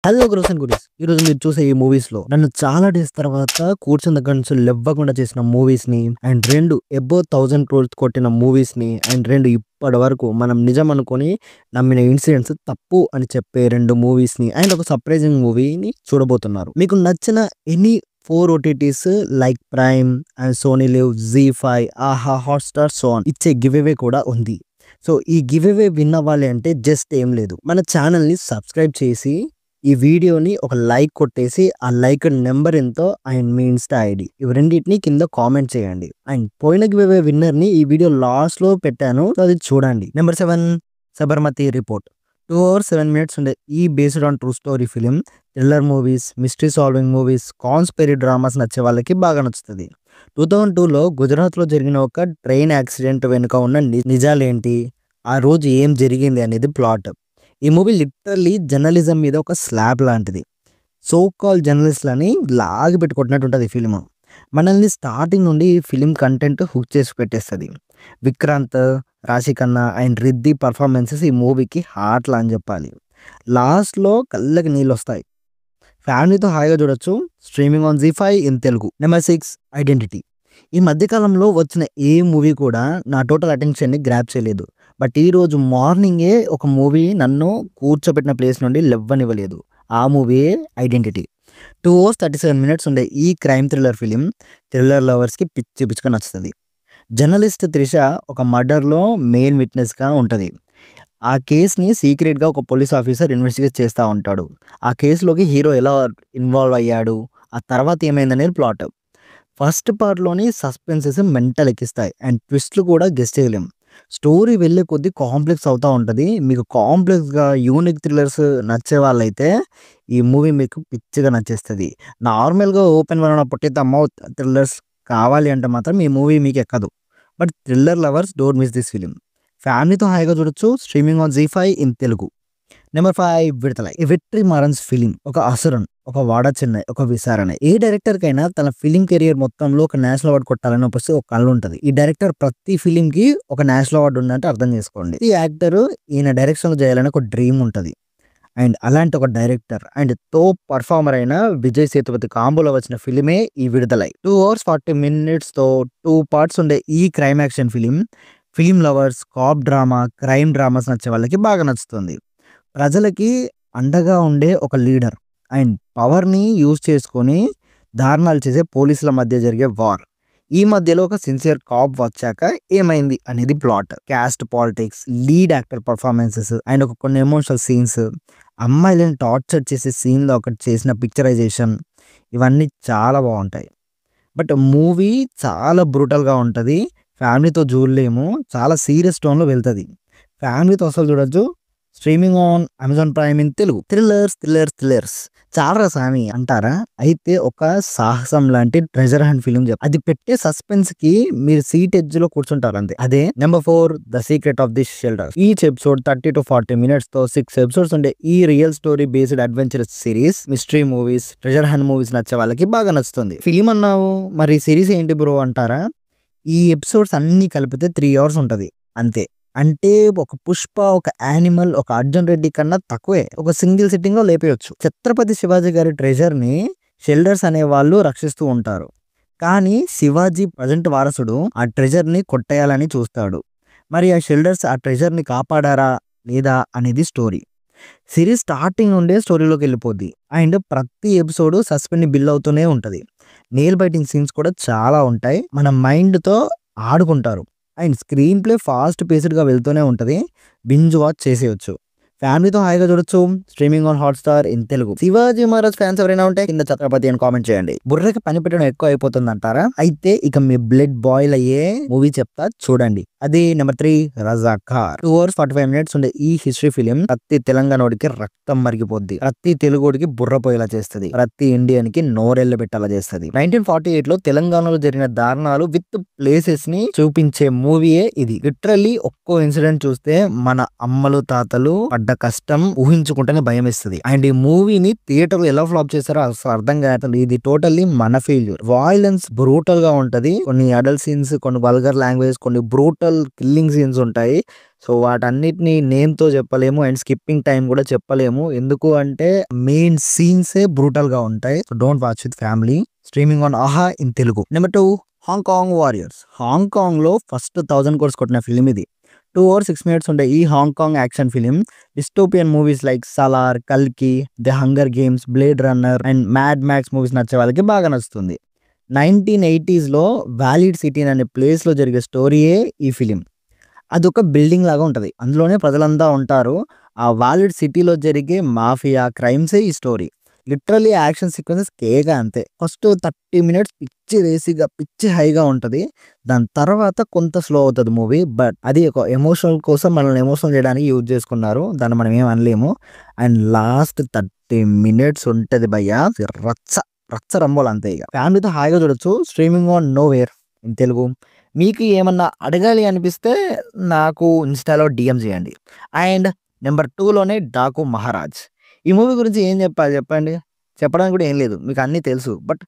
Hello grows and గురీస్. ఈరోజు మీరు చూసే ఈ మూవీస్‌లో నన్ను చాలా డేస్ తర్వాత కూర్చున్న దగ్గర నుంచి లెవ్వకుండా చేసిన మూవీస్‌ని అండ్ 2 అబోవ్ 1000 క్రోర్స్ కొట్టిన మూవీస్‌ని అండ్ 2 ఇప్పటివరకు మనం నిజం అనుకోని నమ్మిన ఇన్సిడెంట్స్ తప్పు అని చెప్పే 2 మూవీస్‌ని అండ్ ఒక సర్ప్రైజింగ్ మూవీని చూడబోతున్నారు. మీకు నచ్చిన any 4 OTTs like prime and Sony LIV, ZEE5, Aha, Hotstar, so on ఇచ్చే గివ్ అవే కూడా ఉంది. సో ఈ గివ్ అవే విన్ అవ్వాలి అంటే జస్ట్ ఏం లేదు, మన ఛానల్‌ని సబ్స్క్రైబ్ చేసి ఈ వీడియోని ఒక లైక్ కొట్టేసి ఆ లైక్ నెంబర్ ఎంతో అండ్ మీ ఇన్స్టా ఐడి ఇవి రెండింటిని కింద కామెంట్ చేయండి. అండ్ పోయిన గివ్ అవే విన్నర్ ని ఈ వీడియో లాస్ట్ లో పెట్టాను, సో అది చూడండి. Number 7 Sabarmati report. 2 hours 7 minutes ఉండే ఈ based on true story film. Thriller movies, mystery solving movies, conspiracy dramas నచ్చే వాళ్ళకి బాగా నచ్చుతుంది. 2002లో గుజరాత్లో జరిగిన ఒక ట్రైన్ యాక్సిడెంట్ వెనుక ఉన్న నిజాలేంటి, ఆ రోజు ఏం జరిగింది అనేది ప్లాట్. ఈ మూవీ లిటరల్లీ జర్నలిజం మీద ఒక స్లాబ్ లాంటిది. సో కాల్ జర్నలిస్ట్లని లాగి పెట్టుకుంటున్నట్టు ఉంటుంది ఈ ఫిలిం. మనల్ని స్టార్టింగ్ నుండి ఈ ఫిలిం కంటెంట్ హుక్ చేసి పెట్టేస్తుంది. విక్రాంత్, రాశి ఖన్నా అండ్ రిద్ధి పర్ఫార్మెన్సెస్ ఈ మూవీకి హార్ట్లా అని చెప్పాలి. లాస్ట్లో కళ్ళకి నీళ్ళు వస్తాయి. ఫ్యామిలీతో హాయిగా చూడొచ్చు. Streaming on ZEE5 in Telugu. Number 6 identity. ఈ మధ్యకాలంలో వచ్చిన ఏ మూవీ కూడా నా టోటల్ అటెన్షన్ని గ్రాప్ చేయలేదు. బట్ ఈరోజు మార్నింగే ఒక మూవీ నన్ను కూర్చోబెట్టిన ప్లేస్ నుండి లెవ్వనివ్వలేదు. ఆ మూవీయే ఐడెంటిటీ. 2 hours 37 minutes ఉండే ఈ క్రైమ్ థ్రిల్లర్ ఫిలిం థ్రిల్లర్ లవర్స్కి పిచ్చి పిచ్చిగా నచ్చుతుంది. జర్నలిస్ట్ త్రిష ఒక మర్డర్లో మెయిన్ విట్నెస్గా ఉంటుంది. ఆ కేసుని సీక్రెట్గా ఒక పోలీస్ ఆఫీసర్ ఇన్వెస్టిగేట్ చేస్తూ ఉంటాడు. ఆ కేసులోకి హీరో ఎలా ఇన్వాల్వ్ అయ్యాడు, ఆ తర్వాత ఏమైందనేది ప్లాట్. ఫస్ట్ పార్ట్లోని సస్పెన్సెస్ మెంటల్ ఎక్కిస్తాయి అండ్ ట్విస్ట్లు కూడా గెస్ట్ చేయలేం. స్టోరీ వెళ్ళే కొద్దీ కాంప్లెక్స్ అవుతూ ఉంటుంది. మీకు కాంప్లెక్స్గా యూనిక్ థ్రిల్లర్స్ నచ్చే వాళ్ళైతే ఈ మూవీ మీకు పిచ్చిగా నచ్చేస్తుంది. నార్మల్గా ఓపెన్ వరణ పొట్టిత మౌత్ థ్రిల్లర్స్ కావాలి అంటే మాత్రం ఈ మూవీ మీకు ఎక్కదు. But thriller lovers don't miss this film. ఫ్యామిలీతో హాయిగా చూడొచ్చు. Streaming on ZEE5 in Telugu. Number 5 విడుదల. ఈ వెట్రి మారన్స్ ఫిలిం ఒక అసురన్, ఒక వాడ చెన్నై, ఒక విచారణ. ఏ డైరెక్టర్కైనా తన ఫిలిం కెరియర్ మొత్తంలో ఒక నేషనల్ అవార్డు కొట్టాలని ఒక కళ ఉంటుంది. ఈ డైరెక్టర్ ప్రతి ఫిలింకి ఒక నేషనల్ అవార్డు ఉందంటే అర్థం చేసుకోండి. ఈ యాక్టర్ ఈయన డైరెక్షన్ చేయాలని ఒక డ్రీమ్ ఉంటుంది. అండ్ అలాంటి ఒక డైరెక్టర్ అండ్ టాప్ పర్ఫార్మర్ అయిన విజయ్ సేతుపతి కాంబోలో వచ్చిన ఫిలిమే ఈ విడుదలై. 2 hours 40 minutes తో 2 parts ఉండే ఈ crime action film lovers, cop drama, crime dramas నచ్చే వాళ్ళకి బాగా నచ్చుతుంది. ప్రజలకి అండగా ఉండే ఒక లీడర్ అండ్ పవర్ని యూజ్ చేసుకొని దారుణాలు చేసే పోలీసుల మధ్య జరిగే వార్. ఈ మధ్యలో ఒక సిన్సియర్ కాప్ వచ్చాక ఏమైంది అనేది plot. Caste politics, lead actor performances and ఒక కొన్ని ఎమోషనల్ సీన్స్, అమ్మాయిలను టార్చర్ చేసే సీన్లో ఒకటి చేసిన పిక్చరైజేషన్, ఇవన్నీ చాలా బాగుంటాయి. బట్ మూవీ చాలా బ్రూటల్గా ఉంటుంది. ఫ్యామిలీతో చూడలేము, చాలా సీరియస్ టోన్లో వెళ్తుంది. ఫ్యామిలీతో అసలు చూడొచ్చు. Streaming on Amazon prime in Telugu. Thrillers చాలా సామి అంటారా? అయితే ఒక సాహసం లాంటి ట్రెజర్ హంట్ ఫిలిం అది పెట్టే సస్పెన్స్ కి మీరు సీట్ ఎడ్జ్ లో కూర్చుంటారు అంతే. అదే number 4 the secret of the shelter. Each episode 30 to 40 minutes తో 6 episodes ఉండే ఈ real story based adventure series, mystery movies, treasure hunt movies నచ్చే వాళ్ళకి బాగా నచ్చుతుంది. ఫిలిం అన్నావు మరి సిరీస్ ఏంటి బ్రో అంటారా? ఈ ఎపిసోడ్స్ అన్ని కలిపితే 3 hours ఉంటది అంతే. అంటే ఒక పుష్ప, ఒక యానిమల్, ఒక అర్జున్ రెడ్డి కన్నా తక్కువే ఒక సింగిల్ సిట్టింగ్ లో లేపేయచ్చు. ఛత్రపతి శివాజీ గారి ట్రెజర్ ని షెల్డర్స్ అనే వాళ్ళు రక్షిస్తూ ఉంటారు. కానీ శివాజీ ప్రజెంట్ వారసుడు ఆ ట్రెజర్ ని కొట్టేయాలని చూస్తాడు. మరి ఆ షెల్డర్స్ ఆ ట్రెజర్ ని కాపాడారా లేదా అనేది స్టోరీ. సిరీస్ స్టార్టింగ్ నుండే స్టోరీలోకి వెళ్ళిపోద్ది అండ్ ప్రతి ఎపిసోడ్ సస్పెన్స్ ని బిల్డ్ అవుతూనే ఉంటది. నేల్ బైటింగ్ సీన్స్ కూడా చాలా ఉంటాయి. మన మైండ్ తో ఆడుకుంటారు అండ్ స్క్రీన్ ప్లే ఫాస్ట్ పేస్డ్గా వెళ్తూనే ఉంటుంది. బింజ్ వాచ్ చేసేయచ్చు. ఫ్యామిలీతో హాయిగా చూడొచ్చు. Streaming on Hotstar in Telugu. Shivaji Maharaj fans ఎవరైనా ఉంటే కింద ఛత్రపతి అని కామెంట్ చేయండి. బుర్రకి పని పెట్టడం ఎక్కువ అయిపోతుంది అంటారా? అయితే ఇక మీ బ్లడ్ బాయిల్ అయ్యే మూవీ చెప్తా చూడండి. అది నెంబర్ 3 రజాకార్. 2 hours 45 minutes ఉండే ఈ హిస్టరీ ఫిలిం ప్రతి తెలంగాణోడికి రక్తం మరిగిపోద్ది, ప్రతి తెలుగుడికి బుర్ర పోయేలా చేస్తుంది, ప్రతి ఇండియన్ కి నోరెళ్ళ పెట్టేలా చేస్తుంది. 1948లో తెలంగాణలో జరిగిన దారుణాలు విత్ ప్లేసెస్ ని చూపించే మూవీయే ఇది. లిటరల్లీ ఒక్కో ఇన్సిడెంట్ చూస్తే మన అమ్మలు తాతలు పడ్డ పడ్డ కష్టం ఊహించుకుంటేనే భయమేస్తది. అండ్ ఈ మూవీని థియేటర్‌లో ఎలా ఫ్లాప్ చేశారో అసలు అర్థం కాదు. ఇది టోటల్లీ మన ఫెయిల్యూర్. వయలెన్స్ బ్రూటల్‌గా ఉంటది. కొన్ని అడల్ట్ సీన్స్, కొన్ని వల్గర్ లాంగ్వేజ్, కొన్ని బ్రూటల్ కిల్లింగ్ సీన్స్ ఉంటాయి. సో వాటన్నిటిని నేమ్‌తో చెప్పలేము అండ్ స్కిప్పింగ్ టైమ్ కూడా చెప్పలేము. ఎందుకు అంటే మెయిన్ సీన్సే బ్రూటల్‌గా ఉంటాయి. So don't watch with family. Streaming on Aha in Telugu. Number 2 Hong Kong warriors. హాంకాంగ్‌లో ఫస్ట్ 1000 క్రోర్స్ కొట్టిన ఫిల్మ్ ఇది. 2 అవర్స్ 6 మినిట్స్ ఉండే ఈ Hong Kong action film dystopian movies like 'Salaar', 'కల్కి', 'the hunger games', 'blade runner' and 'mad max' movies నచ్చే వాళ్ళకి బాగా నచ్చుతుంది. 1980స్‌లో వాలిడ్ సిటీ అనే ప్లేస్‌లో జరిగే స్టోరీయే ఈ ఫిలిం. అదొక బిల్డింగ్ లాగా ఉంటది. అందులోనే ప్రజలంతా ఉంటారు. ఆ వాలిడ్ సిటీలో జరిగే మాఫియా క్రైమ్సే ఈ స్టోరీ. లిటరల్లీ యాక్షన్ సీక్వెన్సెస్ కేక అంతే. ఫస్ట్ 30 మినిట్స్ పిచ్చి రేసీగా, పిచ్చి హైగా ఉంటది. దాని తర్వాత కొంత స్లో అవుతది మూవీ. బట్ అది ఒక ఎమోషనల్ కోసం మనల్ని ఎమోషనల్ చేయడానికి యూజ్ చేసుకున్నారు. దాన్ని మనం ఏమి అనలేము. అండ్ లాస్ట్ 30 మినిట్స్ ఉంటది భయ్యా రచ్చ, రచ్చ రంబోలు అంతే ఇగ. ఫ్యామిలీతో హాయిగా చూడొచ్చు. Streaming on nowhere in Telugu. మీకు ఏమన్నా అడగాలి అనిపిస్తే నాకు ఇన్‌స్టాలో డీఎం చేయండి. అండ్ నెంబర్ 2లోనే 'డాకు మహారాజ్'. ఈ మూవీ గురించి ఏం చెప్పాలి చెప్పండి? చెప్పడానికి కూడా ఏం లేదు. మీకు అన్నీ తెలుసు. బట్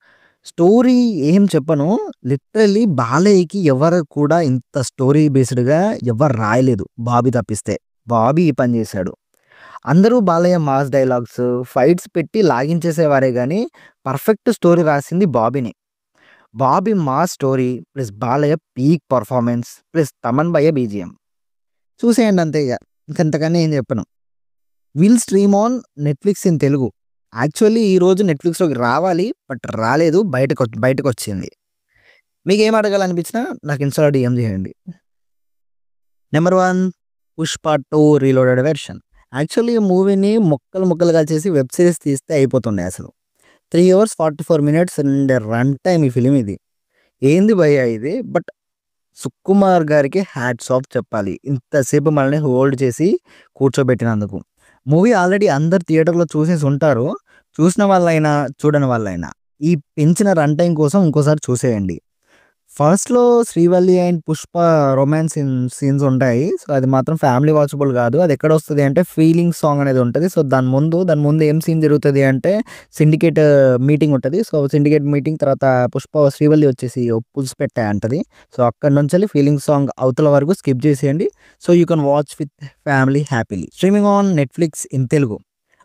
స్టోరీ ఏం చెప్పను. లిటరల్లీ బాలయ్యకి ఎవరు కూడా ఇంత స్టోరీ బేస్డ్‌గా ఎవరు రాయలేదు. బాబీ తప్పిస్తే. బాబీ ఈ పని చేశాడు. అందరూ బాలయ్య మాస్ డైలాగ్స్, ఫైట్స్ పెట్టి లాగించేసేవారే గానీ పర్ఫెక్ట్ స్టోరీ రాసింది బాబీనే. Bobby mass story plus Balayya peak performance plus Thaman భయ్య బీజీఎం. చూసేయండి అంతే ఇగ. ఇంకంతకన్నా ఏం చెప్పను. Will stream on Netflix in Telugu. Actually ఈరోజు నెట్‌ఫ్లిక్స్‌లోకి రావాలి. బట్ రాలేదు. బయటకొచ్చింది. మీకేం అడగాలనిపించినా నాకు ఇన్‌స్టాలో డీఎం చేయండి. Number 1 Pushpa 2 reloaded version. Actually ఈ మూవీని ముక్కలు ముక్కలుగా చేసి వెబ్ సీరీస్ తీస్తే అయిపోతుండే అసలు. 3 అవర్స్ 44 మినిట్స్ ఉండే రన్ టైమ్ ఈ ఫిల్మ్ ఇది. ఏంది భయ్యా ఇది? బట్ సుకుమార్ గారికి హ్యాట్స్ ఆఫ్ చెప్పాలి. ఇంతసేపు మనల్ని హోల్డ్ చేసి కూర్చోబెట్టినందుకు. మూవీ ఆల్రెడీ అందరు థియేటర్‌లో చూసేసి ఉంటారు. చూసిన వాళ్ళైనా, చూడని వాళ్ళైనా ఈ పెంచిన రన్ టైమ్ కోసం ఇంకోసారి చూసేయండి. ఫస్ట్‌లో Srivalli and Pushpa romance scenes ఉంటాయి. సో అది మాత్రం ఫ్యామిలీ వాచబుల్ కాదు. అది ఎక్కడొస్తది అంటే ఫీలింగ్ సాంగ్ అనేది ఉంటది. సో దాని ముందు ఏం సీన్ జరుగుతది అంటే సిండికేట్ మీటింగ్ ఉంటది. సో సిండికేట్ మీటింగ్ తర్వాత శ్రీవల్లి వచ్చేసి పులుసు పెట్టా అంటది. సో అక్కడి నుంచెల్లి ఫీలింగ్ సాంగ్ అవతల వరకు స్కిప్ చేసేయండి. So you can watch with family happily. Streaming on Netflix in Telugu.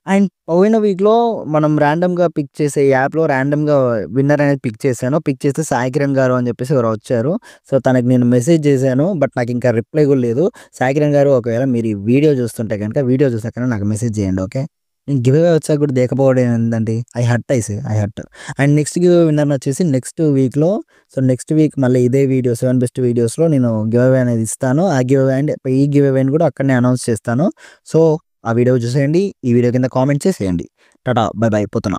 And పోయిన వీక్‌లో మనం ర్యాండమ్‌గా పిక్ చేసే యాప్‌లో ర్యాండమ్‌గా విన్నర్ అనేది పిక్ చేశాను. పిక్ చేస్తే సాయి కిరణ్ గారు అని చెప్పేసి ఎవరో వచ్చారు. సో తనకి నేను మెసేజ్ చేశాను. బట్ నాకింకా రిప్లై కూడా లేదు. సాయి కిరణ్ గారు ఒకవేళ మీరు ఈ వీడియో చూస్తుంటే గనుక వీడియో చూసాకనే నాకు మెసేజ్ చేయండి. ఓకే. నేను గివ్ అవే వచ్చాక కూడా దేకపోవడం ఏందండి? I hurt. And next give away winner వచ్చేసి నెక్స్ట్ వీక్‌లో. సో నెక్స్ట్ వీక్ మళ్ళీ ఇదే వీడియో 7 బెస్ట్ వీడియోస్‌లో నేను గివ్ అవే అనేది ఇస్తాను. ఆ గివ్ అవే అండ్ ఈ గివ్ అవేని కూడా అక్కడనే అనౌన్స్ చేస్తాను. సో ఆ వీడియో చూసేయండి. ఈ వీడియో కింద కామెంట్ చేసేయండి. టాటా బై బై పోతున్నా.